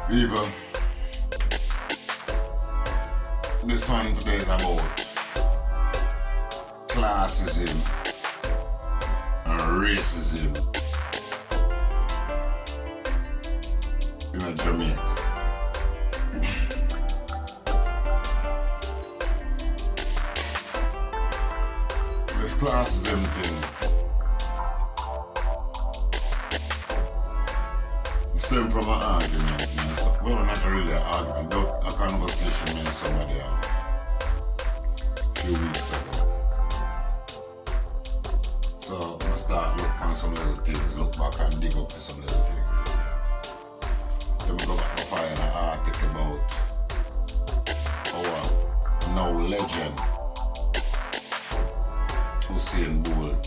People, this one today is about classism and racism in Jamaica. This classism thing stem from an argument, man. Well, not really an argument, but a conversation me and somebody had a few weeks ago. So I start look on some little things, look back and dig up for some little things. Then we go back to find an article about our now legend Usain Bolt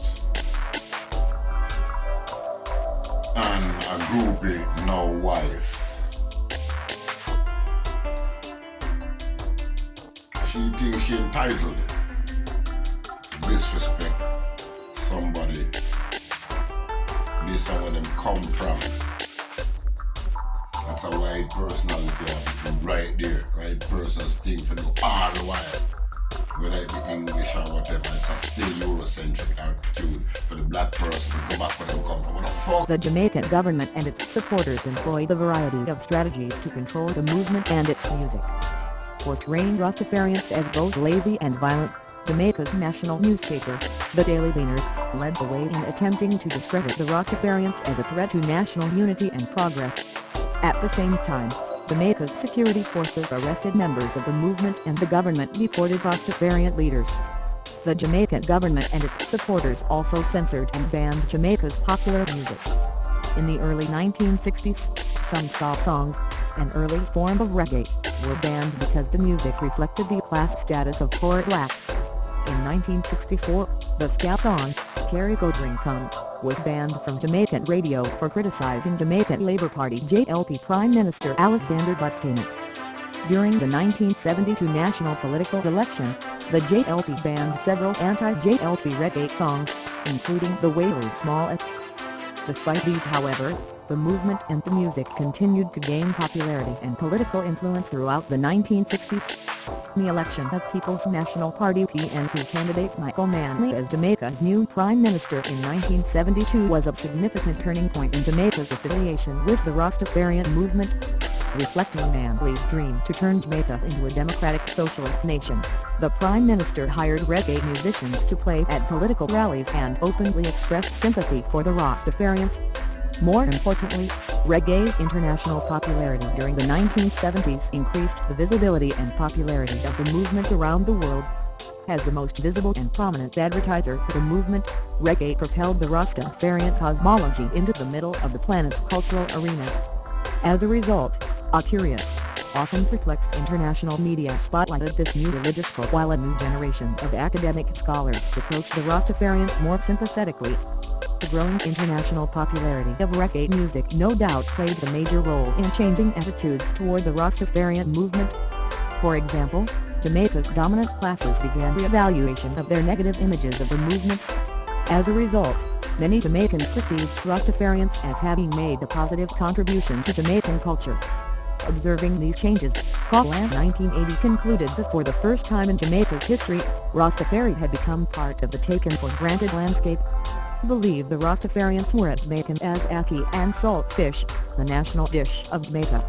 and a groupie now wife. She thinks she entitled to disrespect somebody based on where them come from. That's a right personality, right there, right person's thing for do all the while. Whether it be English or whatever, it's a still Eurocentric attitude for the black person to go back where they come from. What the fuck? The Jamaican government and its supporters employed a variety of strategies to control the movement and its music. Portraying Rastafarians as both lazy and violent, Jamaica's national newspaper, the Daily Leaner, led the way in attempting to discredit the Rastafarians as a threat to national unity and progress. At the same time, Jamaica's security forces arrested members of the movement and the government deported Rastafarian leaders. The Jamaican government and its supporters also censored and banned Jamaica's popular music. In the early 1960s, some ska songs, an early form of reggae, were banned because the music reflected the class status of poor blacks. In 1964, the ska song, Carry Go Drink Come, was banned from Jamaican radio for criticizing Jamaican Labour Party JLP Prime Minister Alexander Bustamante. During the 1972 national political election, the JLP banned several anti-JLP reggae songs, including the Wailers' Small X. Despite these, however, the movement and the music continued to gain popularity and political influence throughout the 1960s. The election of People's National Party PNP candidate Michael Manley as Jamaica's new Prime Minister in 1972 was a significant turning point in Jamaica's affiliation with the Rastafarian movement, reflecting Manley's dream to turn Jamaica into a democratic socialist nation. The Prime Minister hired reggae musicians to play at political rallies and openly expressed sympathy for the Rastafarians. More importantly, reggae's international popularity during the 1970s increased the visibility and popularity of the movement around the world. As the most visible and prominent advertiser for the movement, reggae propelled the Rastafarian cosmology into the middle of the planet's cultural arenas. As a result, a curious, often perplexed international media spotlighted this new religious cult while a new generation of academic scholars approached the Rastafarians more sympathetically. The growing international popularity of reggae music no doubt played a major role in changing attitudes toward the Rastafarian movement. For example, Jamaica's dominant classes began re-evaluation of their negative images of the movement. As a result, many Jamaicans perceived Rastafarians as having made a positive contribution to Jamaican culture. Observing these changes, Scotland 1980 concluded that for the first time in Jamaica's history, Rastafari had become part of the taken-for-granted landscape. Believed the Rastafarians were as Jamaican as ackee and saltfish, the national dish of Jamaica.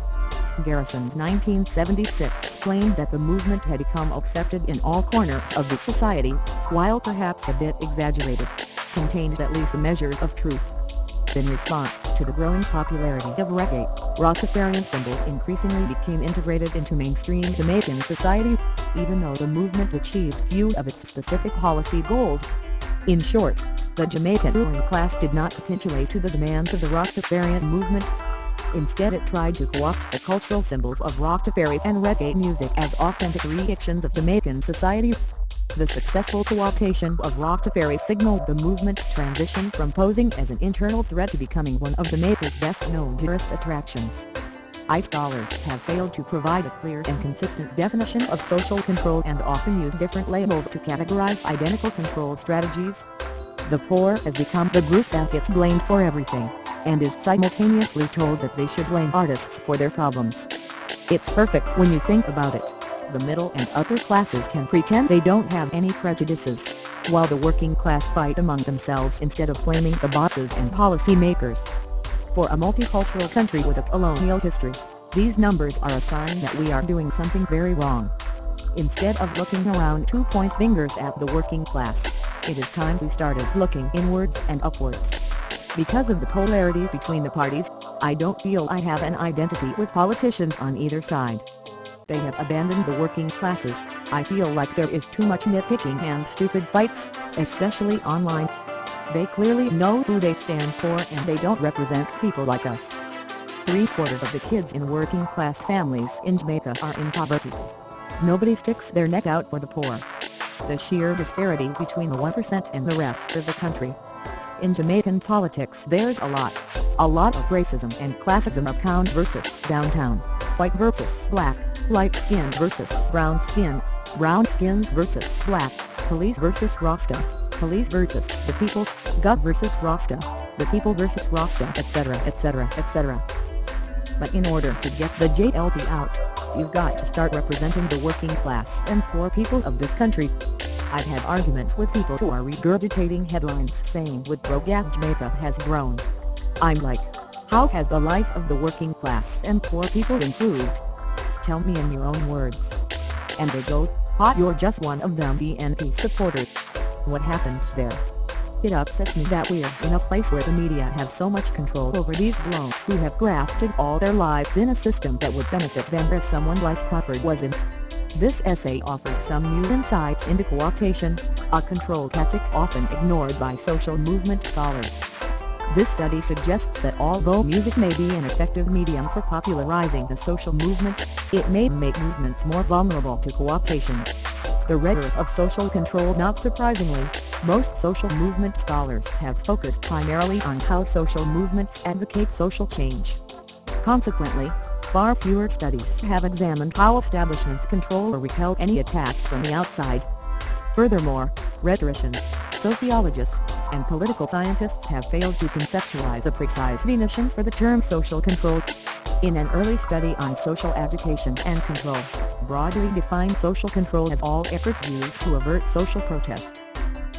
Garrison's 1976 claimed that the movement had become accepted in all corners of the society, while perhaps a bit exaggerated, contained at least a measure of truth. In response to the growing popularity of reggae, Rastafarian symbols increasingly became integrated into mainstream Jamaican society, even though the movement achieved few of its specific policy goals. In short, the Jamaican ruling class did not capitulate to the demands of the Rastafarian movement. Instead, it tried to co-opt the cultural symbols of Rastafari and reggae music as authentic reactions of Jamaican society. The successful co-optation of Rastafari signaled the movement's transition from posing as an internal threat to becoming one of Jamaica's best-known tourist attractions. Scholars have failed to provide a clear and consistent definition of social control and often use different labels to categorize identical control strategies. The poor has become the group that gets blamed for everything, and is simultaneously told that they should blame artists for their problems. It's perfect when you think about it. The middle and upper classes can pretend they don't have any prejudices, while the working class fight among themselves instead of blaming the bosses and policymakers. For a multicultural country with a colonial history, these numbers are a sign that we are doing something very wrong. Instead of looking around to point fingers at the working class, it is time we started looking inwards and upwards. Because of the polarity between the parties, I don't feel I have an identity with politicians on either side. They have abandoned the working classes. I feel like there is too much nitpicking and stupid fights, especially online. They clearly know who they stand for and they don't represent people like us. 3/4 of the kids in working class families in Jamaica are in poverty. Nobody sticks their neck out for the poor. The sheer disparity between the 1% and the rest of the country. In Jamaican politics there's a lot of racism and classism. Uptown versus downtown, white versus black, light skin versus brown skin, brown skins versus black, police versus Rasta, police versus the people, Gov versus Rasta, the people versus Rasta, etc., etc., etc. But in order to get the JLP out, you've got to start representing the working class and poor people of this country. I've had arguments with people who are regurgitating headlines saying with Brogan Jamaica has grown. I'm like, how has the life of the working class and poor people improved? Tell me in your own words. And they go, you're just one of them BNP supporters. What happened there? It upsets me that we're in a place where the media have so much control over these blokes who have grafted all their lives in a system that would benefit them if someone like Crawford was in. This essay offers some new insights into co-optation, a control tactic often ignored by social movement scholars. This study suggests that although music may be an effective medium for popularizing the social movement, it may make movements more vulnerable to co-optation. The rhetoric of social control. Not surprisingly, most social movement scholars have focused primarily on how social movements advocate social change. Consequently, far fewer studies have examined how establishments control or repel any attack from the outside. Furthermore, rhetoricians, sociologists, and political scientists have failed to conceptualize a precise definition for the term social control. In an early study on social agitation and control, broadly defined social control as all efforts used to avert social protest.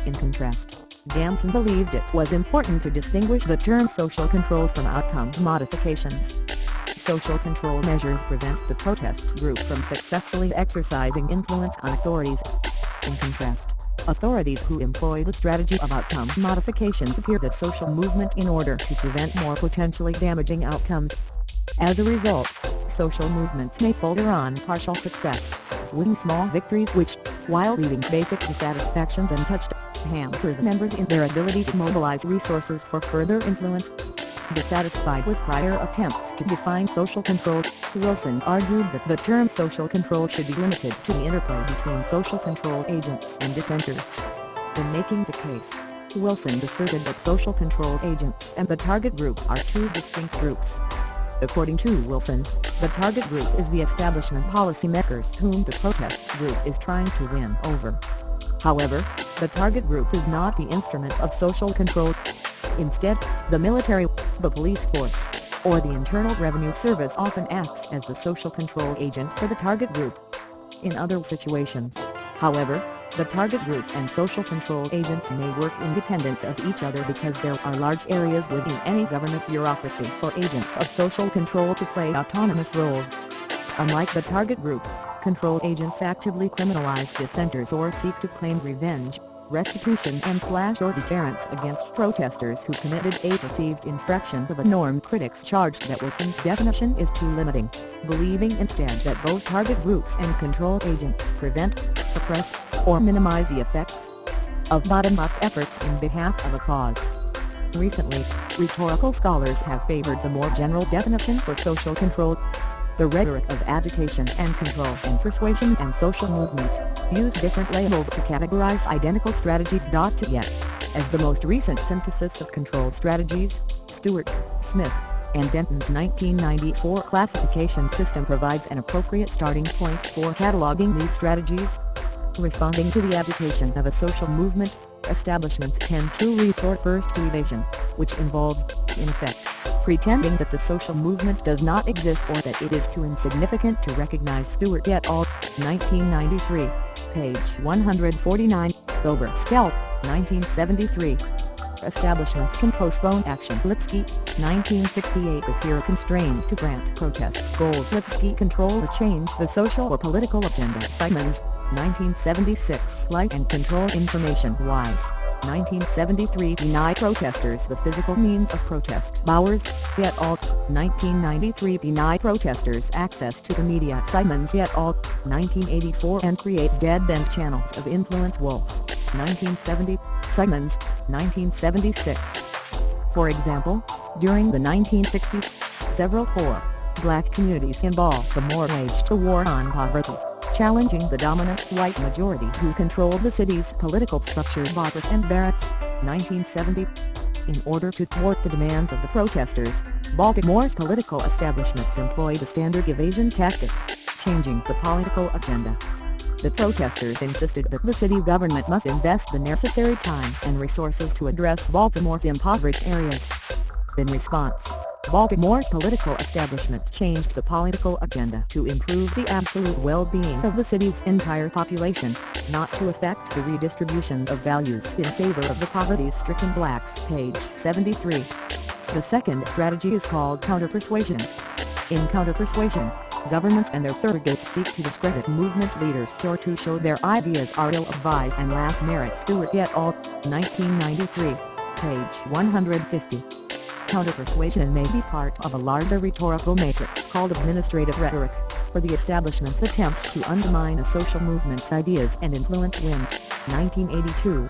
In contrast, Jamson believed it was important to distinguish the term social control from outcome modifications. Social control measures prevent the protest group from successfully exercising influence on authorities. In contrast, authorities who employ the strategy of outcome modifications appear the social movement in order to prevent more potentially damaging outcomes. As a result, social movements may falter on partial success, winning small victories which, while leaving basic dissatisfactions untouched, hamper the members in their ability to mobilize resources for further influence. Dissatisfied with prior attempts to define social control, Wilson argued that the term social control should be limited to the interplay between social control agents and dissenters. In making the case, Wilson asserted that social control agents and the target group are two distinct groups. According to Wilson, the target group is the establishment policymakers whom the protest group is trying to win over. However, the target group is not the instrument of social control. Instead, the military, the police force, or the Internal Revenue Service often acts as the social control agent for the target group. In other situations, however, the target group and social control agents may work independent of each other because there are large areas within any government bureaucracy for agents of social control to play autonomous roles. Unlike the target group, control agents actively criminalize dissenters or seek to claim revenge, restitution and/or deterrence against protesters who committed a perceived infraction of a norm. Critics charged that Wilson's definition is too limiting, believing instead that both target groups and control agents prevent, suppress, or minimize the effects of bottom-up efforts in behalf of a cause. Recently, rhetorical scholars have favored the more general definition for social control. The rhetoric of agitation and control and persuasion and social movements use different labels to categorize identical strategies. Yet, as the most recent synthesis of control strategies, Stewart, Smith, and Denton's 1994 classification system provides an appropriate starting point for cataloging these strategies. Responding to the agitation of a social movement, establishments tend to resort first to evasion, which involves, in effect, pretending that the social movement does not exist or that it is too insignificant to recognize. Stewart et al., 1993, page 149, Sober Scalp, 1973. Establishments can postpone action. Lipsky, 1968. Appear constrained to grant protest goals. Lipsky control or change the social or political agenda. Simons, 1976. Light and control information. Wise, 1973. Deny protesters the physical means of protest. Bowers, et al., 1993. Deny protesters access to the media. Simons et al., 1984. And create dead-end channels of influence. Wolf, 1970. Simons, 1976. For example, during the 1960s, several poor, black communities in Baltimore waged a war on poverty, challenging the dominant white majority who controlled the city's political structure. Barber and Barrett, 1970. In order to thwart the demands of the protesters, Baltimore's political establishment employed a standard evasion tactic, changing the political agenda. The protesters insisted that the city government must invest the necessary time and resources to address Baltimore's impoverished areas. In response, Baltimore's political establishment changed the political agenda to improve the absolute well-being of the city's entire population, not to affect the redistribution of values in favor of the poverty-stricken blacks. Page 73. The second strategy is called counter-persuasion. In counter-persuasion, governments and their surrogates seek to discredit movement leaders or to show their ideas are ill-advised and lack merit. Stewart et al., 1993, page 150. Counter-persuasion may be part of a larger rhetorical matrix called administrative rhetoric, for the establishment's attempt to undermine a social movement's ideas and influence. Wind, 1982.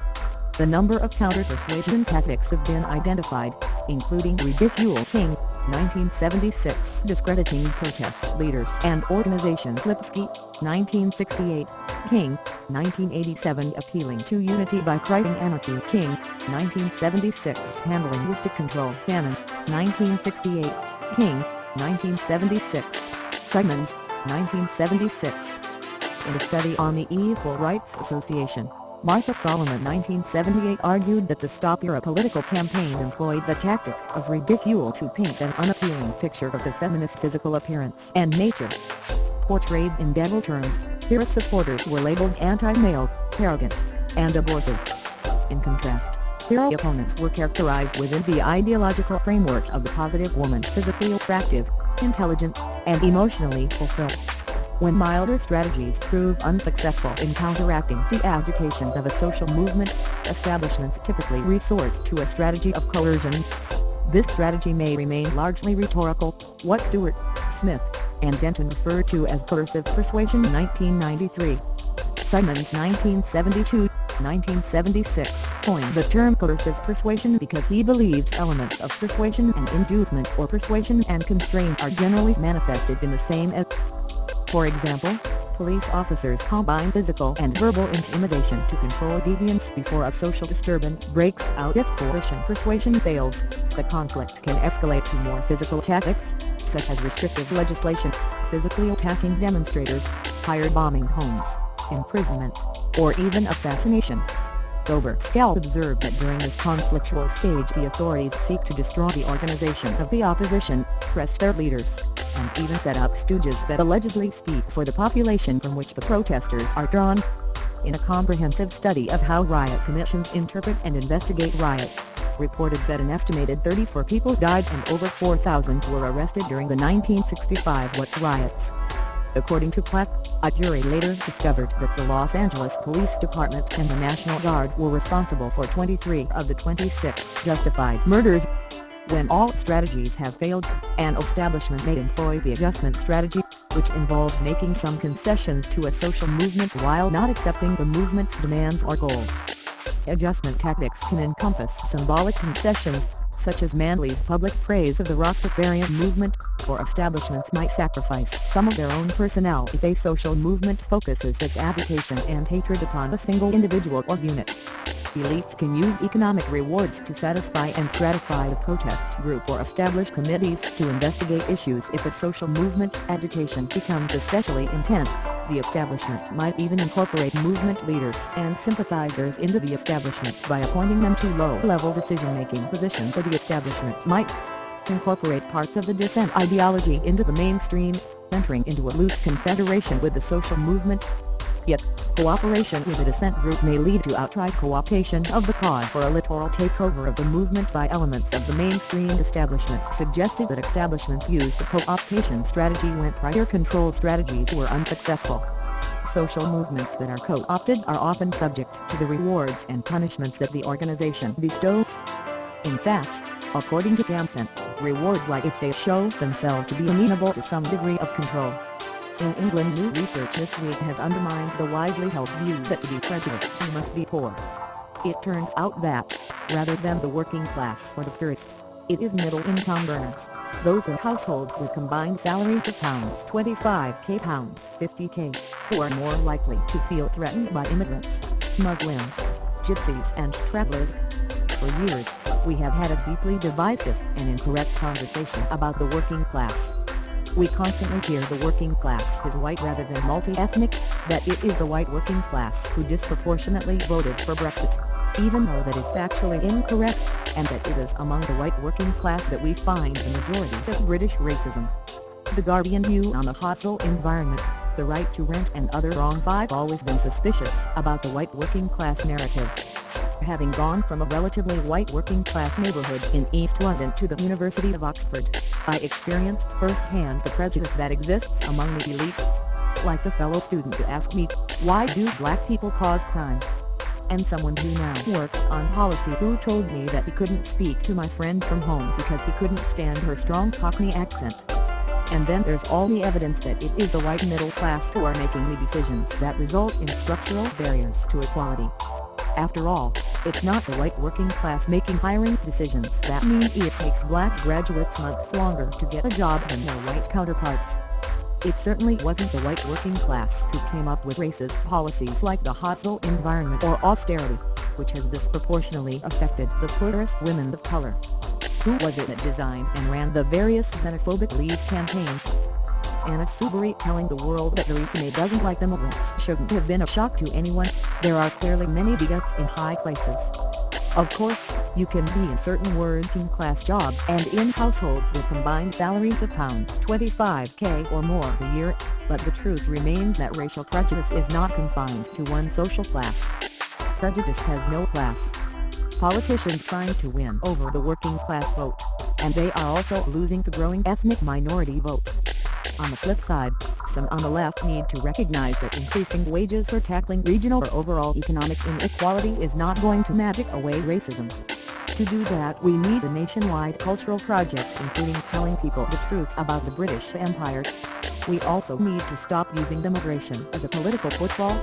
The number of counter-persuasion tactics have been identified, including ridicule King, 1976. Discrediting protest leaders and organizations. Lipsky, 1968. King, 1987. Appealing to unity by creating anarchy. King, 1976. Handling linguistic control. Cannon, 1968. King, 1976. Simons, 1976. In a study on the Equal Rights Association, Martha Solomon, 1978, argued that the Stop Era political campaign employed the tactic of ridicule to paint an unappealing picture of the feminist physical appearance and nature. Portrayed in devil terms, her supporters were labeled anti-male, arrogant, and abortive. In contrast, her opponents were characterized within the ideological framework of the positive woman, physically attractive, intelligent, and emotionally fulfilled. When milder strategies prove unsuccessful in counteracting the agitation of a social movement, establishments typically resort to a strategy of coercion. This strategy may remain largely rhetorical, what Stewart, Smith, and Denton refer to as coercive persuasion. 1993. Simons, 1972, 1976, coined the term coercive persuasion because he believed elements of persuasion and inducement or persuasion and constraint are generally manifested in the same as. For example, police officers combine physical and verbal intimidation to control deviance before a social disturbance breaks out. If coercion persuasion fails, the conflict can escalate to more physical tactics, such as restrictive legislation, physically attacking demonstrators, firebombing homes, imprisonment, or even assassination. Sober Scalp observed that during this conflictual stage the authorities seek to destroy the organization of the opposition, arrest their leaders, and even set up stooges that allegedly speak for the population from which the protesters are drawn. In a comprehensive study of how riot commissions interpret and investigate riots, reported that an estimated 34 people died and over 4,000 were arrested during the 1965 Watts riots. According to Platt, a jury later discovered that the Los Angeles Police Department and the National Guard were responsible for 23 of the 26 justified murders. When all strategies have failed, an establishment may employ the adjustment strategy, which involves making some concessions to a social movement while not accepting the movement's demands or goals. Adjustment tactics can encompass symbolic concessions, such as Manley's public praise of the Rastafarian movement, or establishments might sacrifice some of their own personnel if a social movement focuses its agitation and hatred upon a single individual or unit. Elites can use economic rewards to satisfy and stratify the protest group or establish committees to investigate issues. If a social movement agitation becomes especially intense, the establishment might even incorporate movement leaders and sympathizers into the establishment by appointing them to low-level decision-making positions. Or the establishment might incorporate parts of the dissent ideology into the mainstream, entering into a loose confederation with the social movement. Yet, cooperation with a dissent group may lead to outright co-optation of the cause for a literal takeover of the movement by elements of the mainstream establishment, suggested that establishments used the co-optation strategy when prior control strategies were unsuccessful. Social movements that are co-opted are often subject to the rewards and punishments that the organization bestows. In fact, according to Gamson, rewards like if they show themselves to be amenable to some degree of control. In England, new research this week has undermined the widely held view that to be prejudiced you must be poor. It turns out that, rather than the working class or the poorest, it is middle-income earners, those in households with combined salaries of £25k, £50k, who are more likely to feel threatened by immigrants, Muslims, gypsies and travelers. For years, we have had a deeply divisive and incorrect conversation about the working class. We constantly hear the working class is white rather than multi-ethnic, that it is the white working class who disproportionately voted for Brexit, even though that is factually incorrect, and that it is among the white working class that we find the majority of British racism. The Guardian view on the hostile environment, the right to rent and other wrongs. I've always been suspicious about the white working class narrative. Having gone from a relatively white working class neighborhood in East London to the University of Oxford, I experienced firsthand the prejudice that exists among the elite. Like the fellow student who asked me, why do black people cause crime? And someone who now works on policy who told me that he couldn't speak to my friend from home because he couldn't stand her strong Cockney accent. And then there's all the evidence that it is the white middle class who are making the decisions that result in structural barriers to equality. After all, it's not the white working class making hiring decisions that mean it takes black graduates months longer to get a job than their white counterparts. It certainly wasn't the white working class who came up with racist policies like the hostile environment or austerity, which has disproportionately affected the poorest women of color. Who was it that designed and ran the various xenophobic Leave campaigns? Anna Soubry telling the world that Theresa May doesn't like immigrants shouldn't have been a shock to anyone. There are clearly many bigots in high places. Of course, you can be in certain working class jobs and in households with combined salaries of £25k or more a year, but the truth remains that racial prejudice is not confined to one social class. Prejudice has no class. Politicians trying to win over the working class vote, and they are also losing the growing ethnic minority vote. On the flip side, some on the left need to recognize that increasing wages or tackling regional or overall economic inequality is not going to magic away racism. To do that, we need a nationwide cultural project including telling people the truth about the British Empire. We also need to stop using immigration as a political football